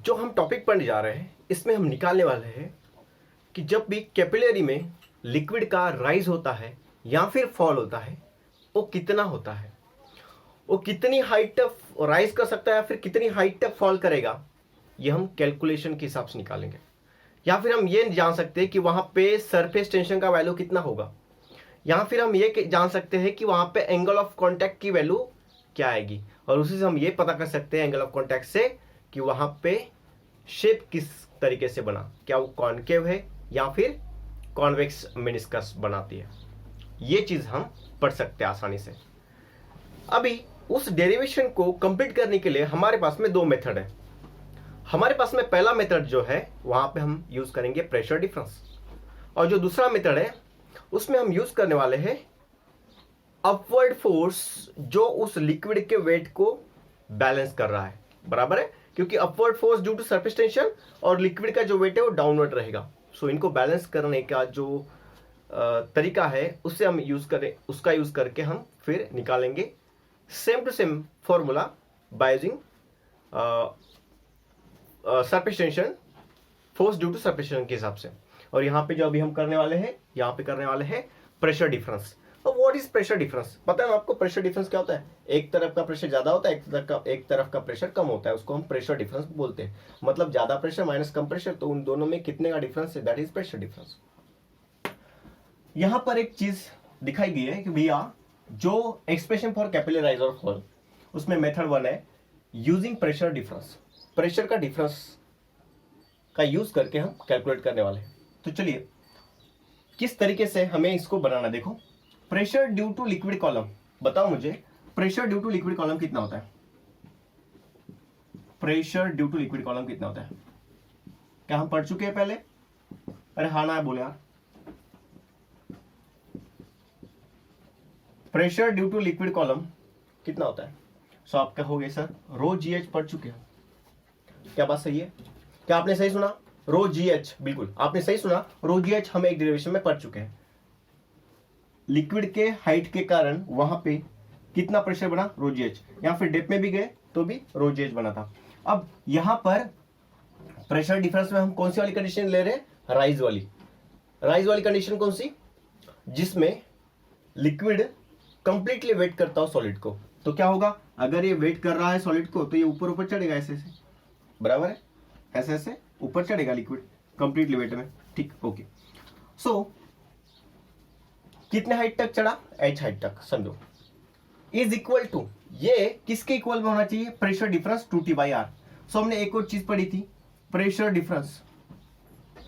जो हम टॉपिक पढ़ने जा रहे हैं इसमें हम निकालने वाले हैं कि जब भी कैपिलरी में लिक्विड का राइज होता है या फिर फॉल होता है वो कितना होता है, वो कितनी हाइट तक राइज कर सकता है या फिर कितनी हाइट तक फॉल करेगा, ये हम कैलकुलेशन के हिसाब से निकालेंगे। या फिर हम ये जान सकते हैं कि वहां पे सरफेस टेंशन का वैल्यू कितना होगा, या फिर हम ये जान सकते हैं कि वहां पे एंगल ऑफ कांटेक्ट की वैल्यू क्या आएगी, और उसी से हम ये पता कर सकते हैं एंगल ऑफ कांटेक्ट से कि वहां पे शेप किस तरीके से बना, क्या वो कॉनकेव है या फिर कॉन्वेक्स मेनिस्कस बनाती है। ये चीज हम पढ़ सकते हैं आसानी से। अभी उस डेरिवेशन को कंप्लीट करने के लिए हमारे पास में दो मेथड है। हमारे पास में पहला मेथड जो है वहां पे हम यूज करेंगे प्रेशर डिफरेंस, और जो दूसरा मेथड है उसमें हम यूज करने वाले हैं अपवर्ड फोर्स जो उस लिक्विड के वेट को बैलेंस कर रहा है। बराबर है, क्योंकि upward force due to surface tension और लिक्विड का जो वेट है वो डाउनवर्ड रहेगा। सो इनको बैलेंस करने का जो तरीका है उससे हम यूज करें, उसका यूज करके हम फिर निकालेंगे same to same formula by using surface tension, force due to surface tension के हिसाब से। और यहाँ पे जो अभी हम करने वाले हैं, यहाँ पे करने वाले हैं प्रेशर डिफरेंस। तो व्हाट इज प्रेशर डिफरेंस? पता है आपको प्रेशर डिफरेंस क्या होता है? एक तरफ का प्रेशर ज्यादा होता है, एक तरफ का प्रेशर कम होता है, उसको हम प्रेशर डिफरेंस बोलते हैं। मतलब ज्यादा प्रेशर माइनस कम प्रेशर, तो उन दोनों में कितने का डिफरेंस है, दैट इज प्रेशर डिफरेंस। यहां पर एक चीज दिखाई गई है कि भैया जो एक्सप्रेशन फॉर कैपिलराइज और फॉल, उसमें मेथड वन है यूजिंग प्रेशर डिफरेंस। प्रेशर का डिफरेंस का यूज करके हम कैलकुलेट करने वाले हैं। तो चलिए किस तरीके से हमें इसको बनाना, देखो pressure due to liquid column, बताओ मुझे pressure due to liquid column कितना होता है? Pressure due to liquid column कितना होता है? क्या हम पढ़ चुके हैं पहले? अरे हाँ ना बोले यार। Pressure due to liquid column कितना होता है? सो आप कहोगे सर रो जी एच पढ़ चुके हैं। क्या बात सही है? क्या आपने सही सुना? रो जी एच, बिल्कुल आपने सही सुना। रो जी एच हम एक डेरिवेशन में पढ़ चुके हैं। लिक्विड के हाइट के कारण वहां पे कितना प्रेशर बना? रो जी एच। या फिर डेप्थ में भी गए तो भी रो जी एच बना था। अब यहां पर प्रेशर डिफरेंस में हम कौन सी वाली कंडीशन ले रहे हैं? राइज वाली। राइज वाली कंडीशन कौन सी? जिसमें लिक्विड कंप्लीटली वेट करता हो सॉलिड को। तो क्या होगा, अगर ये वेट कर रहा है सॉलिड को तो ये ऊपर ऊपर चढ़ेगा ऐसे ऐसे, बराबर है, ऐसे ऐसे ऊपर चढ़ेगा लिक्विड कंप्लीटली वेट में। ठीक, ओके। सो कितने हाइट तक चढ़ा? एच हाइट तक समझो। इज इक्वल टू, ये किसके इक्वल में होना चाहिए? Pressure difference 2T by R. So हमने एक और चीज पढ़ी थी, प्रेशर डिफरेंस।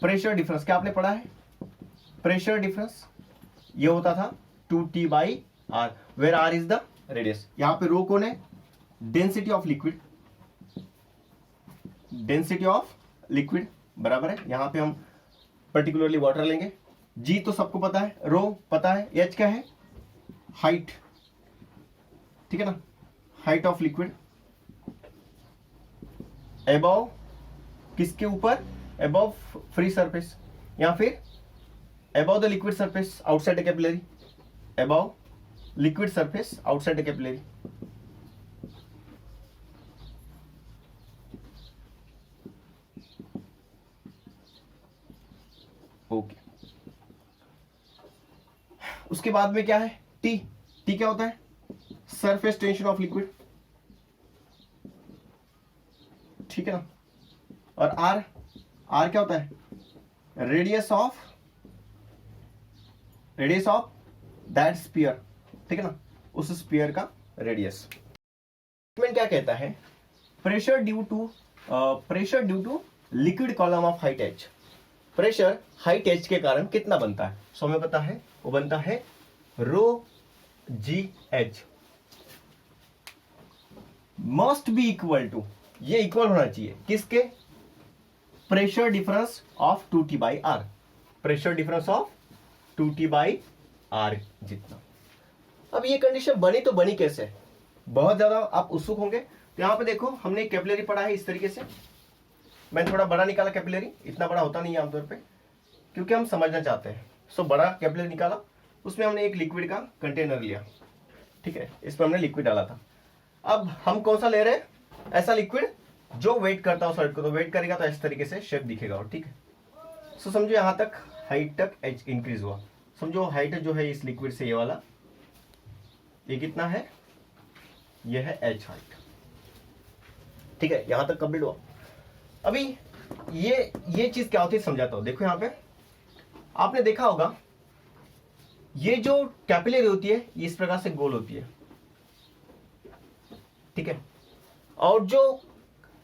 प्रेशर डिफरेंस क्या आपने पढ़ा है? प्रेशर डिफरेंस ये होता था 2T by R, where R is the radius. यहां पे रो कौन है? Density of liquid, density of liquid, बराबर है। यहां पे हम पर्टिकुलरली वाटर लेंगे। जी तो सबको पता है, रो पता है, एच क्या है? हाइट, ठीक है ना, हाइट ऑफ लिक्विड। अबव किसके ऊपर? अबव फ्री सरफेस, या फिर above the liquid surface outside the capillary, above liquid surface outside the capillary. Okay, उसके बाद में क्या है? टी। टी क्या होता है? सरफेस टेंशन ऑफ लिक्विड, ठीक है ना। और आर, आर क्या होता है? रेडियस ऑफ दैट स्फीयर, ठीक है ना, उस स्फीयर का रेडियस। क्या कहता है? Pressure due to liquid column of height H. Pressure height H के कारण कितना बनता है? सो हमें पता है वो बनता है rho g h must be equal to, ये इक्वल होना चाहिए किसके? Pressure difference of 2T by R. Pressure difference of 2T by R जितना। अब ये कंडीशन बनी तो बनी कैसे? बहुत ज्यादा आप उत्सुक होंगे। तो यहां पे देखो हमने कैपिलरी पढ़ा है इस तरीके से। मैं थोड़ा बड़ा निकाला कैपिलरी, इतना बड़ा होता नहीं है आमतौर पे क्योंकि हम समझना चाहते हैं। सो बड़ा कैपिलरी निकाला, उसमें हमने एक लिक्विड का कंटेनर लिया, ठीक है, इस पर हमने लिक्विड डाला था। अब हम कौन सा ले रहे हैं? ऐसा लिक्विड जो वेट करता हो सॉलिड को तो वेट करेगा तो इस तरीके से शेप दिखेगा। और ठीक है, सो समझो यहाँ तक हाइट तक एच इंक्रीज हुआ। समझो हाइट जो है इस लिक्विड से ये वाला, ये कितना है, ये है एच हाइट। ठीक है, यहां तक कंप्लीट हुआ। अभी ये चीज क्या होती है समझाता हूं। देखो यहां पे आपने देखा होगा, ये जो कैपिलरी होती है ये इस प्रकार से गोल होती है। ठीक है, और जो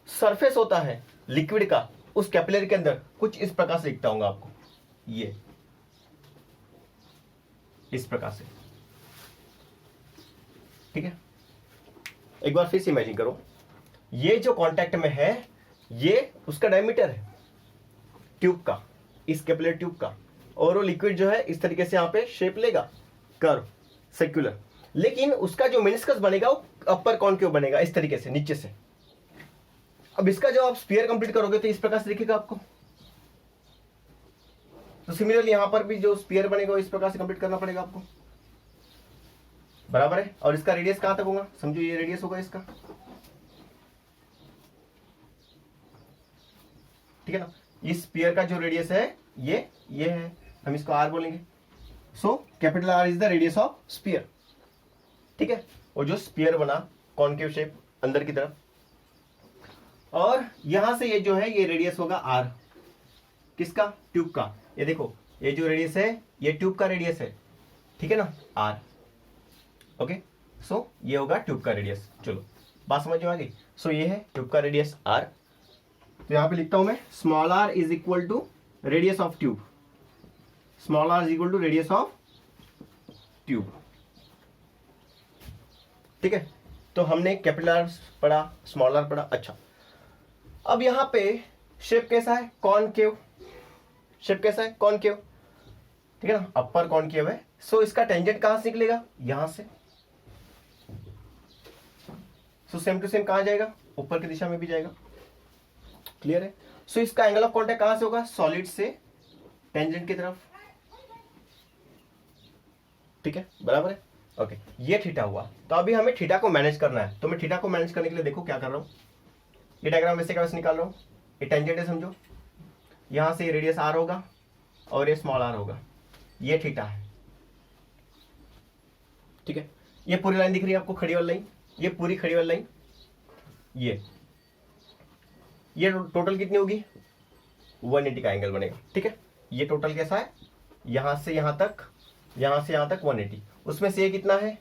सरफेस होता है लिक्विड का उस कैपिलरी के अंदर कुछ इस प्रकार से दिखता होगा आपको, ये इस प्रकार से। ठीक है, एक बार फिर से इमेजिन करो, ये जो कांटेक्ट में है ये उसका डायमीटर है ट्यूब का, इस कैपिलरी ट्यूब का, और वो लिक्विड जो है इस तरीके से यहां पे शेप लेगा, कर्व सर्कुलर, लेकिन उसका जो मेनिस्कस बनेगा वो अपर कॉनकेव बनेगा इस तरीके से नीचे से। अब इसका जब आप स्फीयर कंप्लीट करोगे तो इस प्रकार से दिखेगा आपको। तो सिमिलरली यहां पर भी जो स्फीयर बनेगा इस प्रकार से कंप्लीट करना पड़ेगा आपको, बराबर है। और इसका रेडियस कहां तक होगा, समझो ये रेडियस होगा इसका। ठीक है ना, इस स्फीयर का जो रेडियस है ये है, हम इसको आर बोलेंगे। So capital R is the radius of sphere. ठीक है, और जो स्फीयर बना कॉनकेव शेप अंदर की तरफ, और यहां से ये जो है ये रेडियस होगा आर, किसका, ट्यूब का। ये देखो ये जो रेडियस है ये ट्यूब का रेडियस है, ठीक है ना, आर। ओके, सो ये होगा ट्यूब का रेडियस। चलो बात समझ में आ गई। सो ये है ट्यूब का रेडियस आर। तो यहां पे लिखता हूं मैं small R is equal to radius of tube, small R is equal to radius of tube. ठीक है, तो हमने कैपिटल आर पढ़ा, स्मॉल आर पढ़ा। अच्छा, अब यहां पे शेप कैसा है, कॉनकेव शेप कैसा है, कॉनकेव। ठीक है ना, अपर कॉनकेव है। सो इसका टेंजेंट कहां से निकलेगा, यहां से। सो सेम टू सेम कहां जाएगा, ऊपर की दिशा में भी जाएगा। क्लियर है। सो इसका एंगल ऑफ कांटेक्ट कहां से होगा, सॉलिड से टेंजेंट की तरफ। ठीक है, बराबर है। ओके, ये थीटा हुआ। तो अभी हमें थीटा को मैनेज करना है। तो मैं थीटा को मैनेज करने के लिए देखो क्या कर रहा हूं, ये डायग्राम वैसे का वैसे निकाल रहा हूं। ये टेंजेंट है समझो, यहां से रेडियस आर होगा और ये स्मॉल आर होगा, ये थीटा है। ठीक है, ये पूरी लाइन दिख रही है आपको, खड़ी वाली लाइन, ये पूरी खड़ी वाली लाइन, ये टोटल कितनी होगी, 180 का एंगल बनेगा। ठीक है, ये टोटल कैसा है, यहां से यहां तक, यहां से यहां तक 180, उसमें से ये कितना है,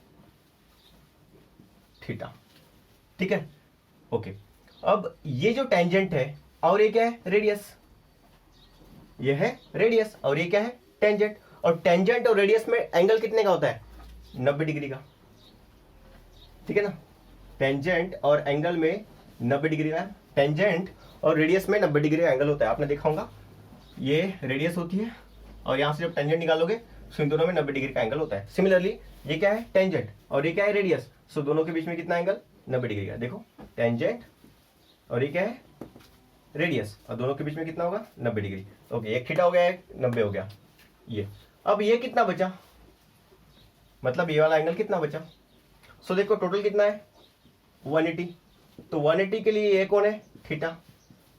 थीटा। ठीक है, ओके। अब ये जो टेंजेंट है और ये क्या है, रेडियस, ये है रेडियस और ये क्या है, टेंजेंट। और टेंजेंट और रेडियस में एंगल कितने का होता है, 90 डिग्री का। ठीक है ना, टेंजेंट और एंगल में 90 डिग्री का, टेंजेंट और रेडियस में 90 डिग्री का एंगल होता है। आपने देखा होगा, ये रेडियस होती है और यहां से जब टेंजेंट निकालोगे तो इन दोनों में 90 डिग्री का एंगल होता है। सिमिलरली ये क्या है, टेंजेंट और ये क्या है, रेडियस। सो दोनों के बीच में कितना एंगल, 90 डिग्री का। देखो टेंजेंट और ये क्या है, रेडियस, और दोनों के बीच में कितना होगा, 90 डिग्री। ओके, एक थीटा हो गया, एक 90 हो गया ये। अब ये कितना बचा, मतलब ये वाला एंगल कितना बचा। सो देखो टोटल कितना है, 180। तो 180 के लिए ये कौन है, थीटा,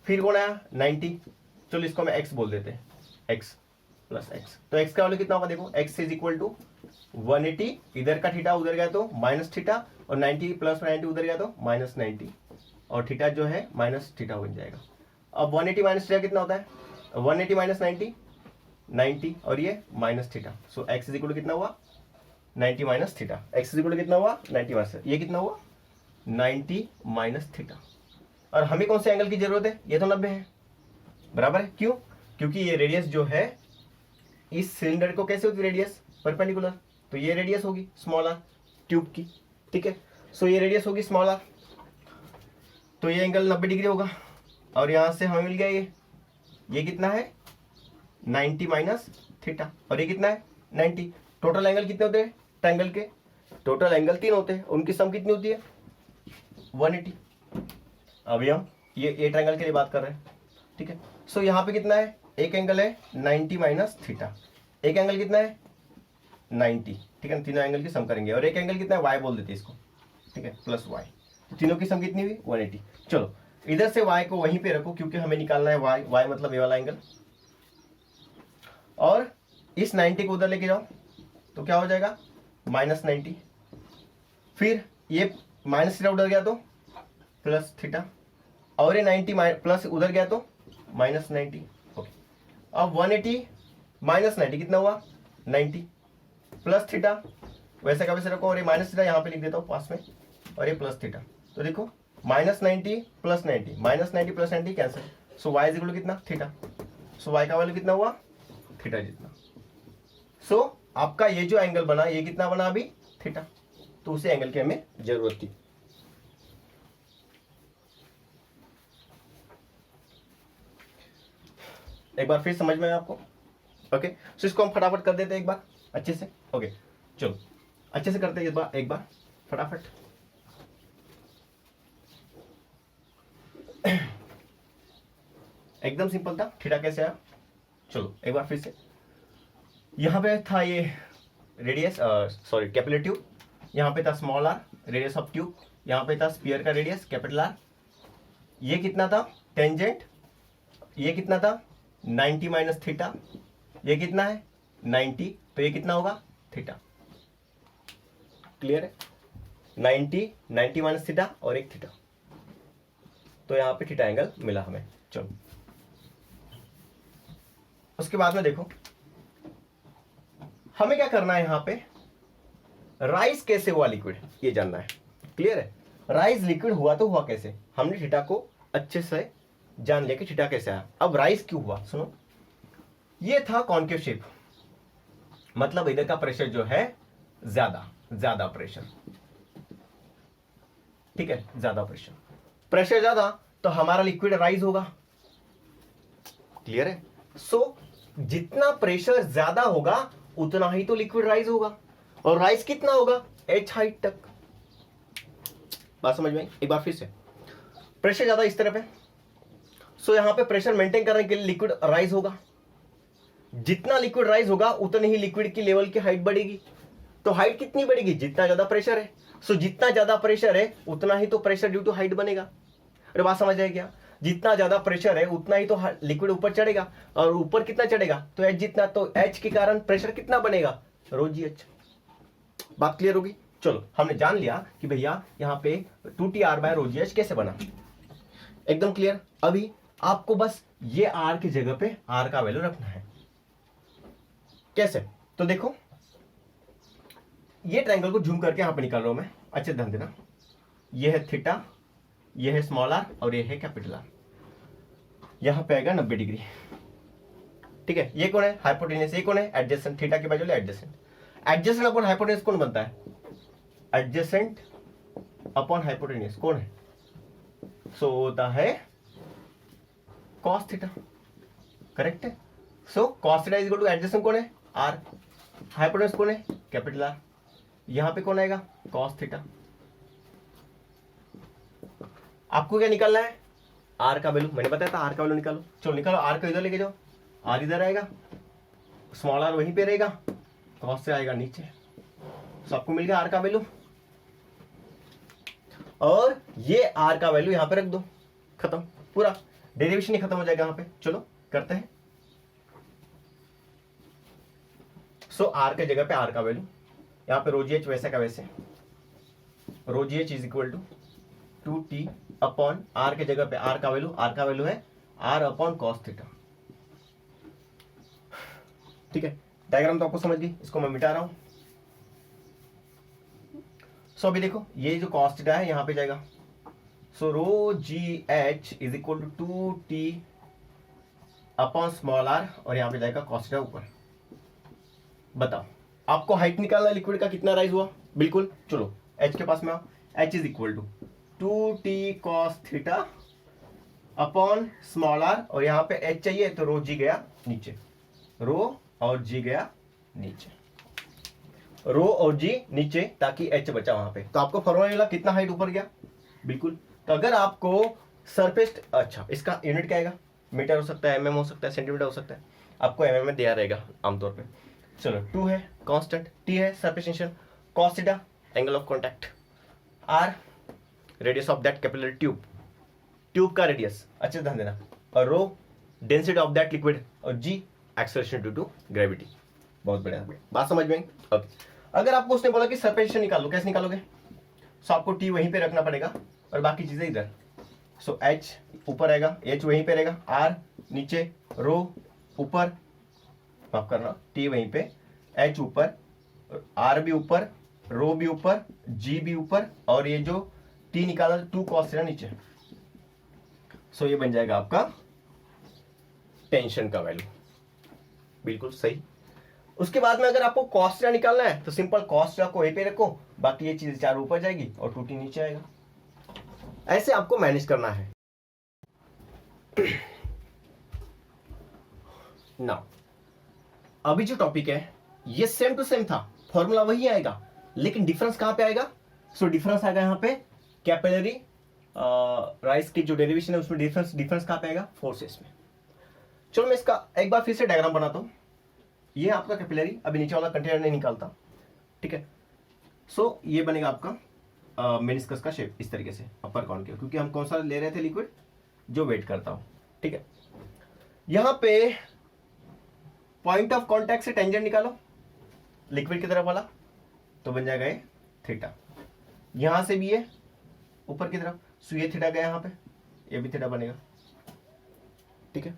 फिर कौन आया, 90। चलो इसको मैं x बोल देते हैं, x प्लस x। तो x का वैल्यू कितना होगा, देखो x इज इक्वल टू 180, इधर का थीटा उधर गया तो माइनस थीटा, और 90 प्लस 90 उधर गया तो माइनस 90, और थीटा जो है माइनस थीटा बन जाएगा। अब 180 माइनस थीटा कितना होता है, 180 माइनस 90, 90, और ये minus theta. So x is equal to कितना हुआ, 90 minus theta. x is equal to कितना हुआ, 90 माइनस, ये कितना हुआ, 90 माइनस थीटा। और हमें कौन से एंगल की जरूरत है, ये तो 90 है, बराबर है। क्यों, क्योंकि ये रेडियस जो है इस सिलेंडर को कैसे होती है, रेडियस परपेंडिकुलर, तो ये रेडियस होगी स्मॉल आर ट्यूब की। ठीक है, सो ये रेडियस होगी स्मॉल आर, तो ये एंगल 90 डिग्री होगा। और यहां से हमें मिल गया ये कितना है, 90 माइनस थीटा, और ये कितना है, 90। टोटल एंगल कितने होते हैं, ट्रायंगल के टोटल एंगल 3 होते हैं, उनकी सम कितनी होती है, 180। अभी हम ये ट्रायंगल के लिए बात कर रहे हैं। ठीक है, सो यहाँ पे कितना है, एक एंगल है 90 माइनस थीटा, एक एंगल कितना है 90। ठीक है, तीनों एंगल की सम करेंगे, और एक एंगल कितना है, y बोल देते हैं इसको। ठीक है, प्लस y, तीनों की सम कितनी हुई, 180। चलो इधर से y को वहीं पे रखो क्योंकि हमें निकालना है y, y मतलब ये वाला एंगल, और इस 90 को उधर लेके जाओ तो क्या हो जाएगा -90, फिर ये माइनस थीटा उधर गया तो प्लस थीटा, और ये 90 प्लस उधर गया तो -90। ओके, अब 180 -90 कितना हुआ 90, प्लस थीटा वैसे का वैसे रखो, और ये माइनस थीटा यहाँ पे लिख देता हूँ पास में, और ये प्लस थीटा, तो देखो -90 plus 90, -90 plus 90 cancel, so y is equal to कितना थीटा, सो y का वैल्यू कितना हुआ थीटा जितना। सो आपका ये जो एंगल बना ये कितना बना अभी थीटा, तो उसी एंगल की हमें जरूरत थी। एक बार फिर समझ में आया आपको? ओके, सो इसको हम फटाफट कर देते हैं एक बार अच्छे से। ओके चलो अच्छे से करते हैं एक बार फटाफट। एकदम सिंपल था, थीटा कैसे आया, चलो एक बार फिर से। यहां पे था ये रेडियस, सॉरी कैपिलर ट्यूब, यहाँ पे था small R radius of tube, यहाँ पे था स्फीयर का रेडियस कैपिटल आर, ये कितना था टेंजेंट, ये कितना था 90 माइनस थीटा, ये कितना है 90, तो ये कितना होगा थीटा। क्लियर है, 90 माइनस थीटा और एक थीटा, तो यहाँ पे थीटा एंगल मिला हमें। चलो उसके बाद में देखो हमें क्या करना है, यहाँ पे राइज कैसे हुआ लिक्विड ये जानना है। क्लियर है, राइज लिक्विड हुआ तो हुआ कैसे, हमने थीटा को अच्छे से जान लिया कि थीटा कैसे आया। अब राइज क्यों हुआ सुनो, ये था कॉन्केव शेप, मतलब इधर का प्रेशर जो है ज्यादा प्रेशर, ठीक है, ज्यादा प्रेशर ज्यादा तो हमारा लिक्विड राइज होगा। क्लियर है, सो जितना प्रेशर ज्यादा होगा उतना ही तो लिक्विड राइज होगा, और राइज कितना होगा h हाइट तक। बात समझ में आई? एक बार फिर से, प्रेशर ज्यादा इस तरफ है, सो यहां पे प्रेशर मेंटेन करने के लिए लिक्विड राइज होगा, जितना लिक्विड राइज होगा उतनी ही लिक्विड की लेवल की हाइट बढ़ेगी। तो हाइट कितनी बढ़ेगी, जितना ज्यादा प्रेशर है, सो जितना ज्यादा प्रेशर है उतना ही तो प्रेशर ड्यू टू हाइट बनेगा। अरे बात समझ आएगी क्या, जितना ज्यादा प्रेशर है उतना ही तो लिक्विड ऊपर चढ़ेगा, और ऊपर कितना चढ़ेगा तो h जितना, तो h के कारण प्रेशर कितना बनेगा ρgh। बात क्लियर होगी? चलो हमने जान लिया कि भैया यहाँ पे 2TR/ρgh कैसे बना, एकदम क्लियर। अभी आपको बस ये r की जगह पे r का वैल्यू रखना है। कैसे, तो देखो ये ट्रायंगल को जूम करके यहां पे निकाल रहा हूं मैं, अच्छे ध्यान देना। ये है थीटा, ये है स्मॉल आर और ये है कैपिटल आर, यहां पे आएगा 90 डिग्री, ठीक है। ये कौन है हाइपोटेन्यूस, ये कौन है एडजेसेंट, थीटा के बाजू एडजेसेंट। एडजेसेंट अपॉन हाइपोटेन्यूस कौन बनता है, एडजेसेंट अपॉन हाइपोटेन्यूस कौन है, सो होता है cos थीटा, करेक्ट है। सो cos theta is equal two adjacent कौन है r, हाइपोटेन्यूस कौन है कैपिटल आर, यहां पे कौन आएगा cos थीटा। आपको क्या निकालना है r का वैल्यू, मैंने बताया था r का वैल्यू निकालो। चलो निकालो, r को इधर लेके जाओ, r इधर आएगा, स्मॉल r वहीं पे रहेगा, cos से आएगा नीचे, तो आपको मिल गया r का वैल्यू, और ये r का वैल्यू यहां पे रख दो, खत्म, पूरा डेरिवेशन ही खत्म हो जाएगा यहाँ पे। चलो करते हैं, सो r के जगह पे r का वैल्यू, यहाँ पे ρgh वैसे का वैसे, ρgh is equal to 2t upon r के जगह पे r का वैल्यू है r अपॉन cos थीटा, ठीक है। डायग्राम तो आपको समझ गई, इसको मैं मिटा रहा हूं। सो अभी देखो ये जो cos थीटा है यहां पे जाएगा, so ρgh is equal to 2t upon small r, और यहां पे जाएगा cos थीटा ऊपर। बताओ आपको हाइट निकालना, लिक्विड का कितना राइज हुआ, बिल्कुल। चलो h के पास में आओ, h is equal to 2t cos theta upon small r, और यहां पे h चाहिए तो रो जी गया नीचे, रो और जी गया नीचे, रो और जी नीचे ताकि h बचा वहां पे। तो आपको फॉर्मूला मिला कितना हाइट ऊपर गया, बिल्कुल। तो अगर आपको सरफेस, अच्छा इसका यूनिट क्या आएगा, मीटर हो सकता है, mm हो सकता है, सेंटीमीटर हो सकता है, आपको mm में दिया रहेगा आमतौर पे। चलो 2 है कांस्टेंट, t है surface tension, cos theta angle of contact, r radius of that capillary tube, tube का रेडियस, अच्छे ध्यान देना, और rho density of that liquid, और जी एक्सेलरेशन ड्यू टू ग्रेविटी। बहुत बढ़िया, बात समझ में आई? ओके, अगर आपको उसने बोला कि सरफेस टेंशन निकालो, कैसे निकालोगे? सो आपको टी वहीं पे रखना पड़ेगा और बाकी चीजें इधर। सो एच ऊपर रहेगा, एच वहीं पे रहेगा, आर नीचे, रो ऊपर, माफ करना, टी वहीं पे, एच ऊपर, आर भी ऊपर, रो भी ऊपर, जी भी ऊपर, और ये जो टी निकाला 2 cos थीटा नीचे। सो ये बन जाएगा आपका टेंशन का वैल्यू, बिल्कुल सही। उसके बाद में अगर आपको cos थीटा निकालना है तो सिंपल cos थीटा को ए पे रखो, बाकी ये चीज 4 ऊपर जाएगी और 2t नीचे आएगा। ऐसे आपको मैनेज करना है। नाउ अभी जो टॉपिक है ये सेम टू सेम था, फॉर्मूला वही आएगा, लेकिन डिफरेंस कहां पे आएगा? सो डिफरेंस आएगा यहाँ पे कैपिलरी राइज की जो डेरिवेशन है उसमें डिफरेंस कहां पे आएगा? फोर्सेस में। चलो मैं इसका एक बार फिर से डायग्राम बनाता हूं। ये आपका कैपिलरी, अभी नीचे वाला कंटेनर नहीं निकालता, ठीक है। सो ये बनेगा आपका मेनिस्कस का शेप इस तरीके से, अपर कॉनकेव, क्योंकि हम कौन सा ले रहे थे लिक्विड? जो वेट करता हो, ठीक है। यहां पे पॉइंट ऑफ कांटेक्ट से टेंजेंट निकालो लिक्विड की तरफ वाला, तो बन जाएगा ये थीटा। यहां से भी ये ऊपर की तरफ, सो ये थीटा गया यहां पे, ये भी थीटा बनेगा, ठीक है,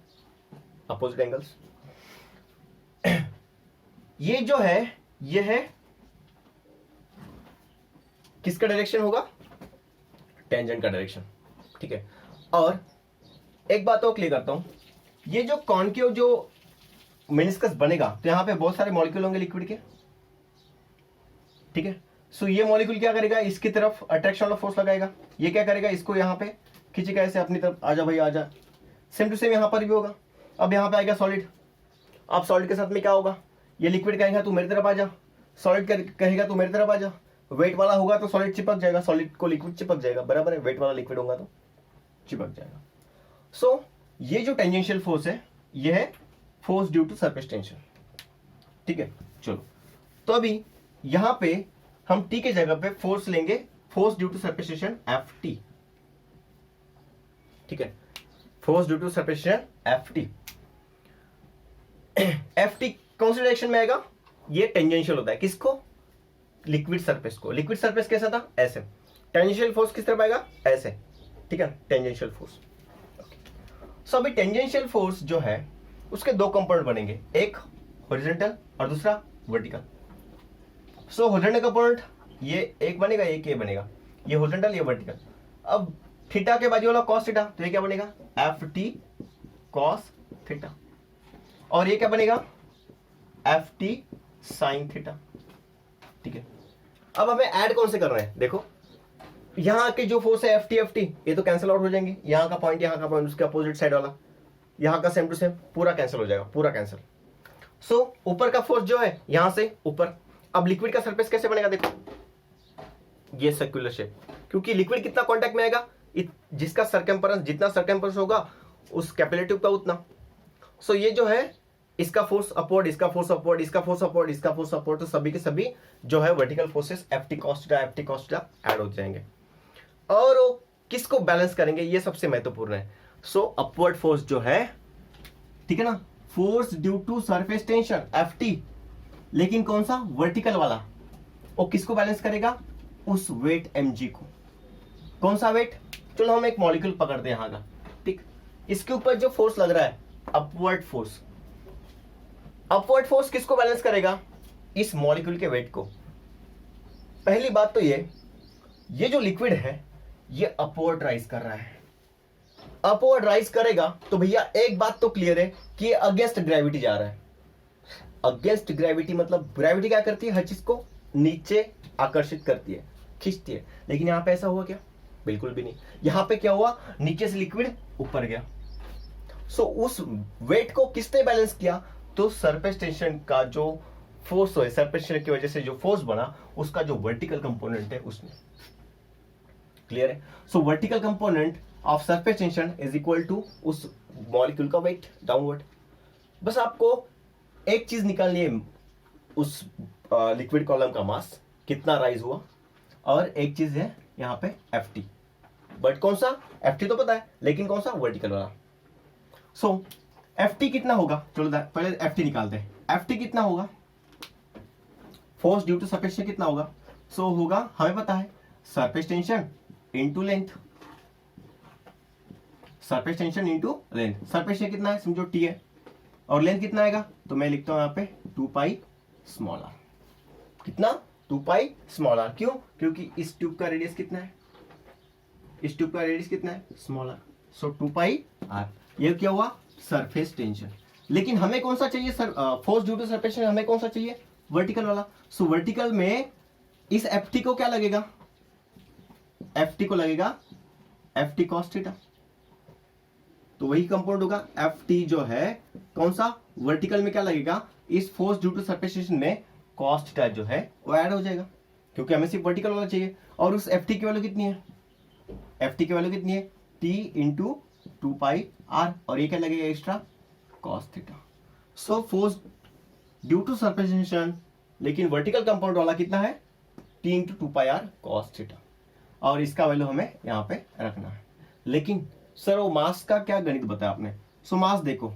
अपोजिट एंगल्स। ये जो है ये है किसका डायरेक्शन होगा? टेंजेंट का डायरेक्शन, ठीक है। और एक बात और क्लियर करता हूं, ये जो कॉनकेव जो मेनिस्कस बनेगा तो यहां पे बहुत सारे मॉलिक्यूल होंगे लिक्विड के, ठीक है। सो ये मॉलिक्यूल क्या करेगा? इसकी तरफ अट्रैक्शन वाला फोर्स लगाएगा, ये क्या करेगा? इसको यहां पे खींचेगा ऐसे अपनी तरफ, आजा भाई आजा। सेम टू सेम यहां पर भी होगा। अब यहां पे आएगा सॉलिड, अब सॉलिड के साथ में क्या होगा? ये लिक्विड कहेगा तू मेरी तरफ आ जा, सॉलिड कहेगा तू मेरी तरफ आ जा। वेट वाला होगा तो सॉलिड चिपक जाएगा, सॉलिड को लिक्विड चिपक जाएगा, बराबर है। वेट वाला लिक्विड होगा तो चिपक जाएगा। सो ये जो टेंजेंशियल फोर्स है ये है force due to surface tension, ठीक है। चलो तो अभी यहां पे हम टी के जगह पे फोर्स लेंगे, force due to surface tension F T, ठीक है, force due to surface tension F T. F T कौन सी डायरेक्शन में आएगा? ये टेंजेंशियल होता है किसको? लिक्विड सरफेस को। लिक्विड सरफेस कैसा था? ऐसे। टेंजेंशियल फोर्स किस तरफ आएगा? ऐसे, ठीक है, टेंजेंशियल फोर्स। सो अभी टेंजेंशियल फोर्स जो है उसके दो कंपोनेंट बनेंगे, एक हॉरिजॉन्टल और दूसरा वर्टिकल। सो हॉरिजॉन्टल कंपोनेंट ये एक बनेगा, एक ये बनेगा, ये हॉरिजॉन्टल ये वर्टिकल। अब थीटा के बाजू वाला कॉस थीटा, तो ये क्या बनेगा? एफ टी कॉस थीटा, और ये क्या बनेगा? एफ टी साइन थीटा, ठीक है। अब हमें ऐड कौन से कर रहे हैं? देखो यहां के जो फोर्स है एफ टी ये तो कैंसिल आउट हो जाएंगे, यहां का पॉइंट उसके अपोजिट साइड वाला, यहां का सेम टू सेम पूरा कैंसिल हो जाएगा, पूरा कैंसिल। सो ऊपर का फोर्स जो है यहां से ऊपर। अब लिक्विड का सरफेस कैसे बनेगा? देखो ये सर्कुलर शेप, क्योंकि लिक्विड कितना कांटेक्ट में आएगा? जिसका सर्कम्फरेंस, जितना सर्कम्फरेंस होगा उस कैपिलरी ट्यूब का उतना। सो ये जो है इसका फोर्स अपवर्ड, इसका फोर्स अपवर्ड, इसका फोर्स अपवर्ड, इसका फोर्स अपवर्ड, तो सभी के सभी जो है vertical forces F T cos theta add हो जाएंगे। और वो किसको बैलेंस करेंगे? ये सबसे महत्वपूर्ण है। सो अपवर्ड फोर्स जो है, ठीक है ना, force due to surface tension F T, लेकिन कौन सा? वर्टिकल वाला। वो किसको बैलेंस करेगा? उस वेट mg को। कौन सा वेट? चलो हम एक मॉलिक्यूल पकड़ते हैं यहां का, ठीक। इसके ऊपर जो फोर्स लग रहा है अपवर्ड फोर्स, अपवर्ड फोर्स किसको बैलेंस करेगा? इस मॉलिक्यूल के वेट को। पहली बात तो ये जो लिक्विड है ये अपवर्ड राइज कर रहा है। अपवर्ड राइज करेगा तो भैया एक बात तो क्लियर है कि ये अगेंस्ट ग्रेविटी जा रहा है। अगेंस्ट ग्रेविटी मतलब ग्रेविटी क्या करती है? हर चीज को नीचे आकर्षित करती है, खींचती है। लेकिन यहां पे ऐसा हुआ क्या? बिल्कुल भी नहीं। यहां पे क्या हुआ? नीचे से लिक्विड ऊपर गया। सो उस वेट को किसने बैलेंस किया? तो सरफेस टेंशन का जो फोर्स है, सरफेस टेंशन की वजह से जो फोर्स बना उसका जो वर्टिकल कंपोनेंट है उसने। क्लियर है? So vertical component of surface tension is equal to उस मॉलिक्यूल का वेट डाउनवर्ड। बस आपको एक चीज निकालनी है, उस लिक्विड कॉलम का मास कितना राइज हुआ, और एक चीज है यहां पे एफ टी। बट कौन सा, एफ टी तो पता है, लेकिन कौन सा, वर्टिकल वाला। सो एफ टी कितना होगा, चलो पहले एफ टी निकालते हैं। एफ टी कितना होगा, force due to surface tension कितना होगा। सो होगा, हमें पता है surface tension into length, surface tension into length. Surface tension कितना है, समझो टी है, और लेंथ कितना आएगा, तो मैं लिखता हूं यहां पे 2 पाई स्मॉल आर। कितना, 2 पाई स्मॉल आर। क्यों, क्योंकि इस ट्यूब का रेडियस कितना है, इस ट्यूब का रेडियस कितना है, small R. So 2 pi R. ये क्या हुआ, सरफेस टेंशन। लेकिन हमें कौन सा चाहिए, force due to surface tension हमें कौन सा चाहिए, वर्टिकल वाला। सो वर्टिकल में इस एफ टी को क्या लगेगा, एफ टी को लगेगा एफ टी कॉस थीटा। तो वही कंपाउंड होगा, एफ टी जो है कौन सा, वर्टिकल में क्या लगेगा, इस force due to surface tension में कॉस थीटा जो है वो ऐड हो जाएगा, क्योंकि हमें सिर्फ वर्टिकल वाला चाहिए। और उस एफ टी की वैल्यू कितनी है, एफ टी की वैल्यू कितनी है, टी इंटू 2 पाई आर, और ये क्या लगेगा extra, cos theta. So force due to surface tension लेकिन वर्टिकल कंपाउंड वाला कितना है, T into 2 pi R cos theta, और इसका वैल्यू हमें यहाँ पे रखना है। लेकिन सर वो मास का क्या गणित बताया आपने। सो मास देखो,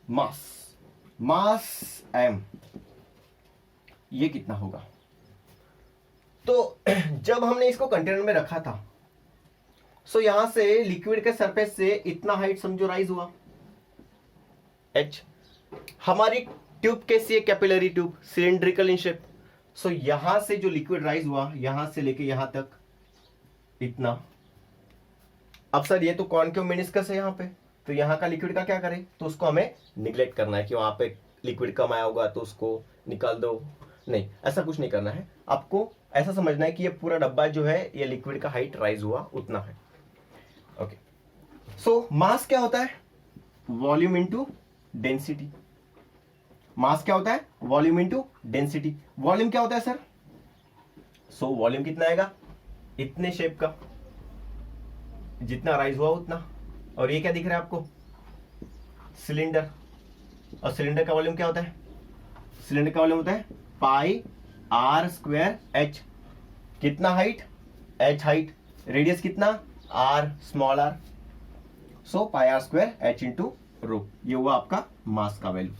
मास एम, ये कितना होगा। तो जब हमने इसको कंटेनर में रखा था, सो यहां से लिक्विड के सरफेस से इतना हाइट समझो राइज हुआ, एच। हमारी ट्यूब कैसी है, capillary tube, cylindrical in shape. So यहां से जो लिक्विड राइज हुआ, यहां से लेके यहां तक इतना। अब सर ये तो कॉनकेव मेनिस्कस है यहाँ पे, तो यहाँ का लिक्विड का क्या करें, तो उसको हमें निगलेक्ट करना है कि वहां पे लिक्विड कम आया होगा तो उसको निकाल दो। नहीं, ऐसा कुछ नहीं करना है। आपको ऐसा समझना है कि ये पूरा डब्बा जो है ये लिक्विड का हाइट राइज हुआ उतना है। ओके, सो मास क्या होता है, वॉल्यूम इनटू डेंसिटी। मास क्या होता है, वॉल्यूम इनटू डेंसिटी। वॉल्यूम क्या होता है सर, सो वॉल्यूम कितना आएगा, इतने शेप का, जितना राइज हुआ उतना। और ये क्या दिख रहा है आपको, सिलेंडर। और सिलेंडर का वॉल्यूम क्या होता है, सिलेंडर का वॉल्यूम होता है पाई आर स्क्वायर एच। कितना हाइट, एच हाइट, रेडियस कितना, R small R. So pi are square H into rho, ये हुआ आपका मास का वैल्यू।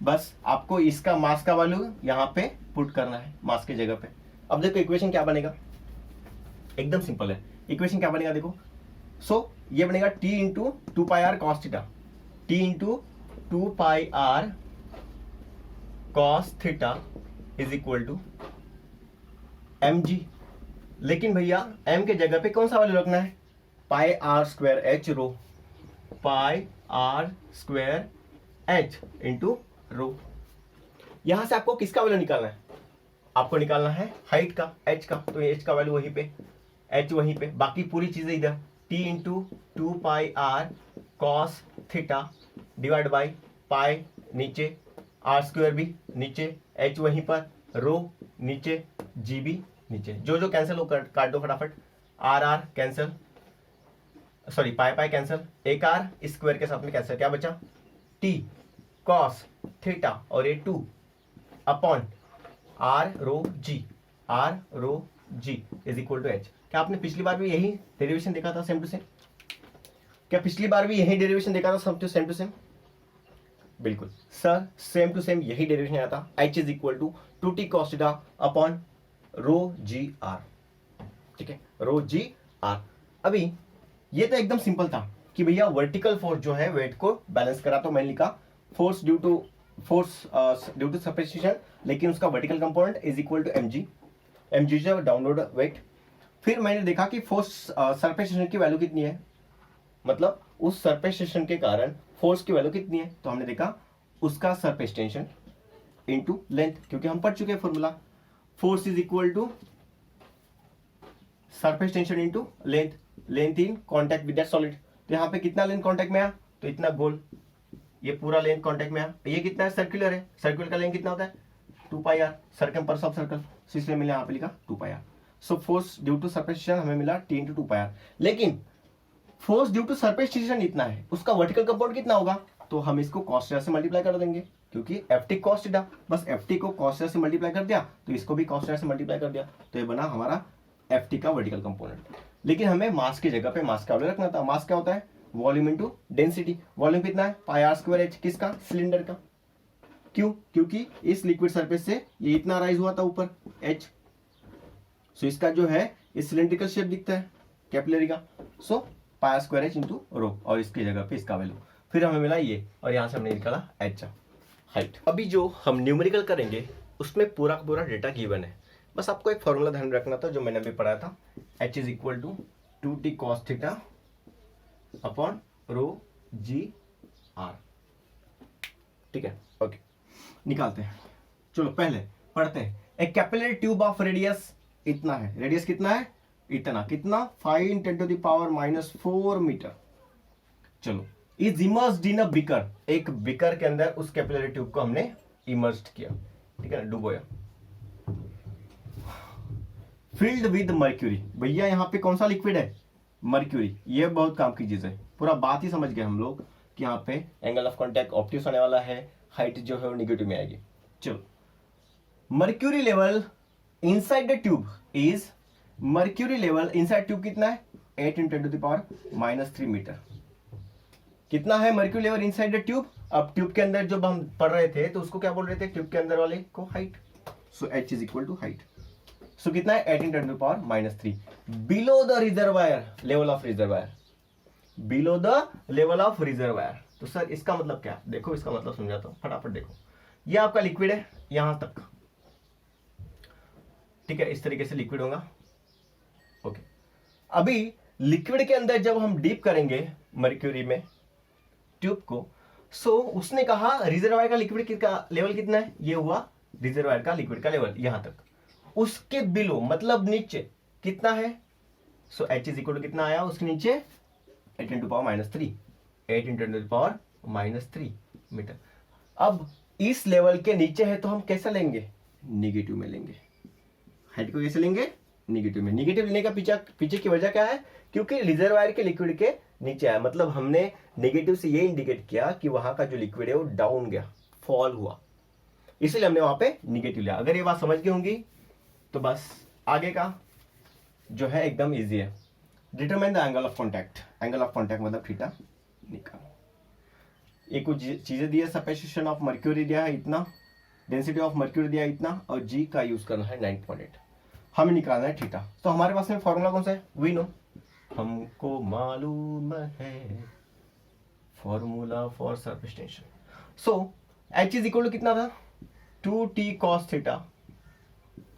बस आपको इसका मास का वैल्यू यहां पे पुट करना है, मास की जगह पे। अब देखो इक्वेशन क्या बनेगा, एकदम सिंपल है। इक्वेशन क्या बनेगा देखो, सो ये बनेगा T into 2 pi R cos theta, T into 2 pi R cos theta is equal to M G. लेकिन भैया एम के जगह पे कौन सा वैल्यू रखना है, pi are square h rho, pi are square H into rho. यहां से आपको किसका वैल्यू निकालना है, आपको निकालना है हाइट का, एच का। तो एच का वैल्यू वहीं पे, एच वहीं पे, बाकी पूरी चीजें इधर। T into 2 pi R cos theta divide by pi नीचे, आर स्क्वायर भी नीचे, एच वहीं पर, रो नीचे, जी भी नीचे। जो जो कैंसिल हो काट दो फटाफट, R R cancel, sorry pi pi cancel, एक आर स्क्वायर के साथ में कैंसिल, क्या बचा, टी कॉस थीटा और ये 2 upon R rho G, R rho G is equal to H. क्या आपने पिछली बार भी यही डेरिवेशन देखा था सेम टू सेम, क्या पिछली बार भी यही डेरिवेशन देखा था सेम टू सेम, बिल्कुल सर सेम टू सेम यही डेरिवेशन आया था, H is equal to 2t cos theta upon rho G R. ठीक है, रो जी आर। अभी ये तो एकदम सिंपल था कि भैया वर्टिकल फोर्स जो है वेट को बैलेंस करा, तो मैंने लिखा force due to surface tension, लेकिन उसका vertical component is equal to MG, MG जो डाउनलोड वेट। फिर मैंने देखा कि फोर्स सरफेस टेंशन की वैल्यू कितनी है, मतलब उस सरफेस टेंशन के कारण फोर्स की वैल्यू कितनी है, तो हमने देखा उसका सरफेस टेंशन इनटू लेंथ, क्योंकि हम पढ़ चुके हैं formula, force is equal to surface tension into length, length in contact with that solid. तो यहाँ पे कितना लेंथ कांटेक्ट में आया, तो इतना गोल, ये पूरा लेंथ कांटेक्ट में आया। ये कितना है, सर्कुलर है, सर्कुलर का लेंथ कितना होता है 2 पाई आर, सर्कम पर सब सर्कल, इसलिए मैंने यहाँ पे लिखा 2 pi r. So force due to surface tension हमें मिला T इंटू 2 पाई आर। लेकिन force due to surface tension इतना है, उसका वर्टिकल कंपाउंड कितना होगा, तो हम इसको cos थीटा से मल्टीप्लाई कर देंगे, क्योंकि ft cos थीटा, बस ft को cos थीटा से मल्टीप्लाई कर दिया तो इसको भी cos थीटा से मल्टीप्लाई कर दिया, तो ये बना हमारा ft का वर्टिकल कंपोनेंट। लेकिन हमें मास की जगह पे मास का वैल्यू रखना था। मास क्या होता है? Volume into density. वॉल्यूम कितना है? Pi are square H. किसका? सिलेंडर का। क्यों? क्योंकि इस लिक्विड सरफेस से ये इतना राइज हुआ था ऊपर एच, सो इसका जो है इस सिलेंड्रिकल शेप दिखता है कैपिलरी का। So pi are square H into rho, और इसकी जगह पे इसका वैल्यू फिर हमें मिला ये, और यहां से हमने निकाला एच हाइट। अभी जो हम न्यूमेरिकल करेंगे उसमें पूरा का पूरा डेटा गिवन है, बस आपको एक फॉर्मूला ध्यान में रखना था जो मैंने अभी पढ़ाया था, h is equal to 2t cos theta upon rho G R. ठीक है, ओके, निकालते हैं। चलो पहले पढ़ते हैं। एक कैपिलरी ट्यूब ऑफ रेडियस इतना है, रेडियस कितना है? इतना। कितना? 5 × 10⁻⁴ मीटर। चलो, is immersed in a beaker, एक बीकर के अंदर उस कैपिलरी ट्यूब को हमने इमर्स्ड किया, ठीक है ना, डुबोया। फिल्ड विद मर्क्यूरी, भैया यहाँ पे कौन सा लिक्विड है? मर्क्यूरी। ये बहुत काम की चीज है, पूरा बात ही समझ गए हम लोग कि यहाँ पे एंगल ऑफ कॉन्टैक्ट ऑप्टिक्स होने वाला है, हाइट जो है वो निगेटिव में आएगी। चलो, mercury level inside the tube is, mercury level inside tube कितना है? 8 × 10⁻³ मीटर। कितना है mercury level inside the tube? अब ट्यूब के अंदर जब हम पढ़ रहे थे तो उसको क्या बोल रहे थे? ट्यूब के अंदर वाले को height. So h is equal to height. So कितना है? 8 × 10⁻³ below the reservoir, level of reservoir, below the level of reservoir. तो सर इसका मतलब क्या? देखो इसका मतलब समझाता हूं, फटाफट देखो। ये आपका लिक्विड है यहां तक, ठीक है, इस तरीके से लिक्विड होगा। ओके, अभी लिक्विड के अंदर जब हम डीप करेंगे मर्क्यूरी में ट्यूब को, सो उसने कहा रिजर्वायर का लिक्विड का लेवल कितना है? ये हुआ रिजर्वायर का लिक्विड का लेवल यहां तक। उसके बिलो मतलब नीचे कितना है? सो h इज इक्वल टू कितना आया उसके नीचे? 8 × 10⁻³ 8 × 10⁻³ मीटर। अब इस लेवल के नीचे है तो हम कैसा लेंगे? निगेटिव में लेंगे। हाइट को कैसे लेंगे? निगेटिव में। निगेटिव लेने का पीछे की वजह क्या है? क्योंकि रिजर्वायर के लिक्विड के नीचे आया, मतलब हमने निगेटिव से ये इंडिकेट किया कि वहां का जो लिक्विड है वो डाउन गया, फॉल हुआ, इसलिए हमने वहां पे निगेटिव लिया। अगर ये बात समझ गई होंगी तो बस आगे का जो है एकदम इजी है। Determine the angle of contact, angle of contact मतलब थीटा निकाल। ये कुछ चीजें दी है, सपेसिशन ऑफ मर्क्यूरी दिया है इतना, डेंसिटी ऑफ मर्क्यूरी दिया है इतना, और जी का यूज करना है 9.8। हमें निकालना है थीटा। तो हमारे पास में फॉर्मूला कौन सा है? वी नो, हमको मालूम है formula for surface tension. So h is equal to कितना था? 2t cos theta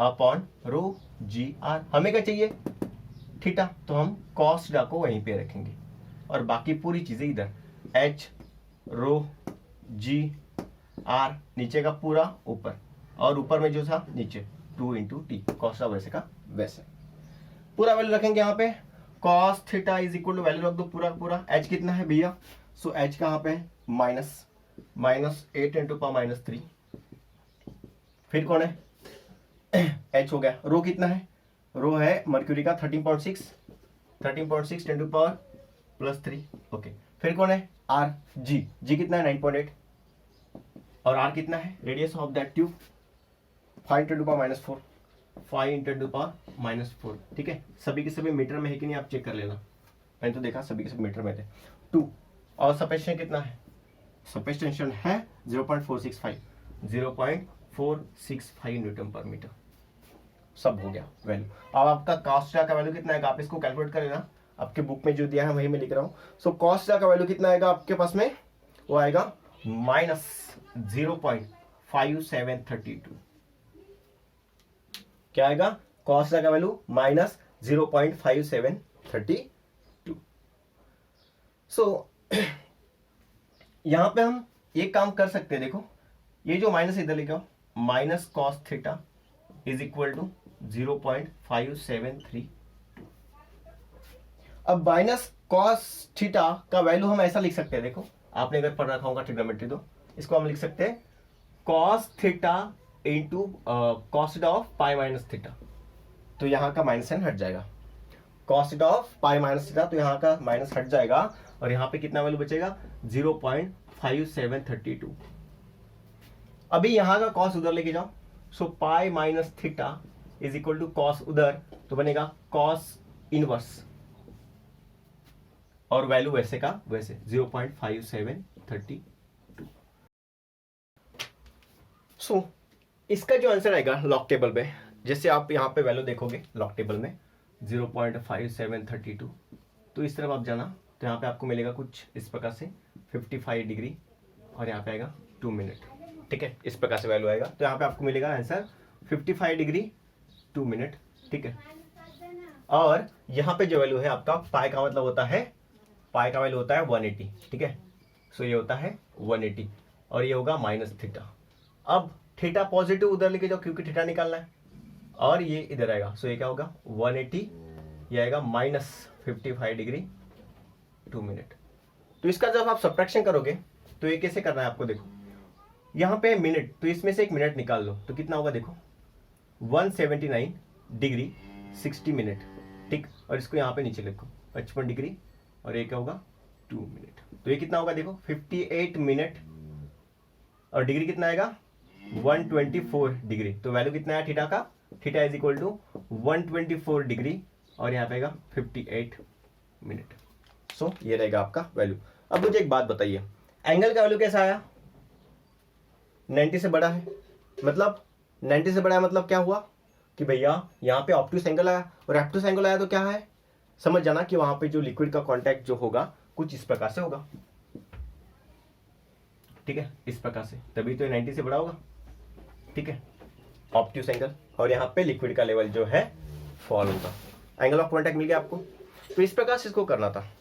upon rho G R. हमें क्या चाहिए? थीटा, तो हम cos थीटा को वहीं पे रखेंगे और बाकी पूरी चीजें इधर, h रो जी आर नीचे का पूरा ऊपर, और ऊपर में जो था नीचे 2 × t, cos थीटा वैसे का वैसे पूरा वैल्यू रखेंगे यहाँ पे। cos theta is equal to value रख दो पूरा पूरा। h कितना है भैया? सो h कहाँ पे है? -8 × 10⁻³। फिर कौन है? h हो गया। रो कितना है? रो है मर्क्यूरी का 13.6 × 10⁻3। ओके, फिर कौन है? r, g कितना है? 9.8। और r कितना है? Radius of that tube 5 × 10⁻⁴, 5 × 10⁻⁴। ठीक है, सभी के सभी मीटर में है कि नहीं आप चेक कर लेना, मैंने तो देखा सभी के सभी मीटर में थे। 2, और सपेशन कितना है? सरफेस टेंशन है 0.465 न्यूटन पर मीटर। सब हो गया वैल्यू। अब आपका cos थीटा का वैल्यू कितना आएगा? आप इसको कैलकुलेट कर लेना, आपके बुक में जो दिया है वही मैं लिख रहा हूँ। सो cos थीटा का वैल्यू कितना आएगा आपके पास में? वो आएगा -0.5732। क्या आएगा? cos थीटा का वैल्यू -0.5732। सो यहां पे हम एक काम कर सकते हैं, देखो ये जो माइनस इधर लेके आओ, minus cos theta is equal to 0.573। अब माइनस cos थीटा का वैल्यू हम ऐसा लिख सकते हैं, देखो आपने अगर पढ़ रखा होगा ट्रिग्नोमेट्री तो इसको हम लिख सकते हैं cos theta into cos theta of pi minus theta. तो यहाँ का माइनस साइन हट जाएगा, cos theta of pi minus theta, तो यहाँ का माइनस हट जाएगा और यहाँ पे कितना वैल्यू बचेगा? 0.5732। अभी यहाँ का cos उधर लेके जाओ, so pi minus theta is equal to cos उधर, तो बनेगा cos इनवर्स और वैल्यू वैसे का वैसे 0.5732। सो इसका जो आंसर आएगा लॉग टेबल में, जैसे आप यहाँ पे वैल्यू देखोगे लॉग टेबल में 0.5732, तो इस तरफ आप जाना तो यहाँ पे आपको मिलेगा कुछ इस प्रकार से 55 डिग्री और यहाँ पे आएगा 2 मिनट। ठीक है, इस प्रकार से वैल्यू आएगा, तो यहाँ पे आपको मिलेगा आंसर 55 डिग्री 2 मिनट। ठीक है, और यहाँ पे जो वैल्यू है आपका पाई का मतलब होता है, पाई का वैल्यू होता है 180। ठीक है, सो ये होता है 180 और ये होगा माइनस थीटा। अब थीटा पॉजिटिव उधर लेके जाओ क्योंकि थीटा निकालना है, और ये इधर आएगा, सो ये क्या होगा 180, ये आएगा माइनस 55 डिग्री 2 मिनट। तो इसका जब आप सब्ट्रैक्शन करोगे तो ये कैसे करना है आपको, देखो यहाँ पे मिनट, तो इसमें से एक मिनट निकाल लो तो कितना होगा, देखो 179 डिग्री 60 मिनट। ठीक, और इसको यहाँ पे नीचे लिखो 55 डिग्री और ये क्या होगा 2 मिनट। तो ये कितना होगा, देखो 58 मिनट और डिग्री कितना आएगा 124 डिग्री। तो वैल्यू कितना है थीटा का, theta is equal to 124 degree और यहाँ पे आएगा 58 मिनट। सो ये रहेगा आपका वैल्यू। अब मुझे एक बात बताइए, एंगल का वैल्यू कैसा आया, 90 से बड़ा है, मतलब 90 से बड़ा है मतलब क्या हुआ कि भैया यहाँ पे ऑब्ट्यूस एंगल आया, और ऑब्ट्यूस एंगल आया तो क्या है, समझ जाना कि वहां पे जो लिक्विड का कांटेक्ट जो होगा कुछ इस प्रकार से होगा। ठीक है, इस प्रकार से, तभी तो 90 से बड़ा होगा। ठीक है, ऑब्ट्यूस एंगल, और यहाँ पे लिक्विड का लेवल जो है फॉल होगा। एंगल ऑफ कांटेक्ट मिल गया आपको। तो इस प्रकार से इसको करना था।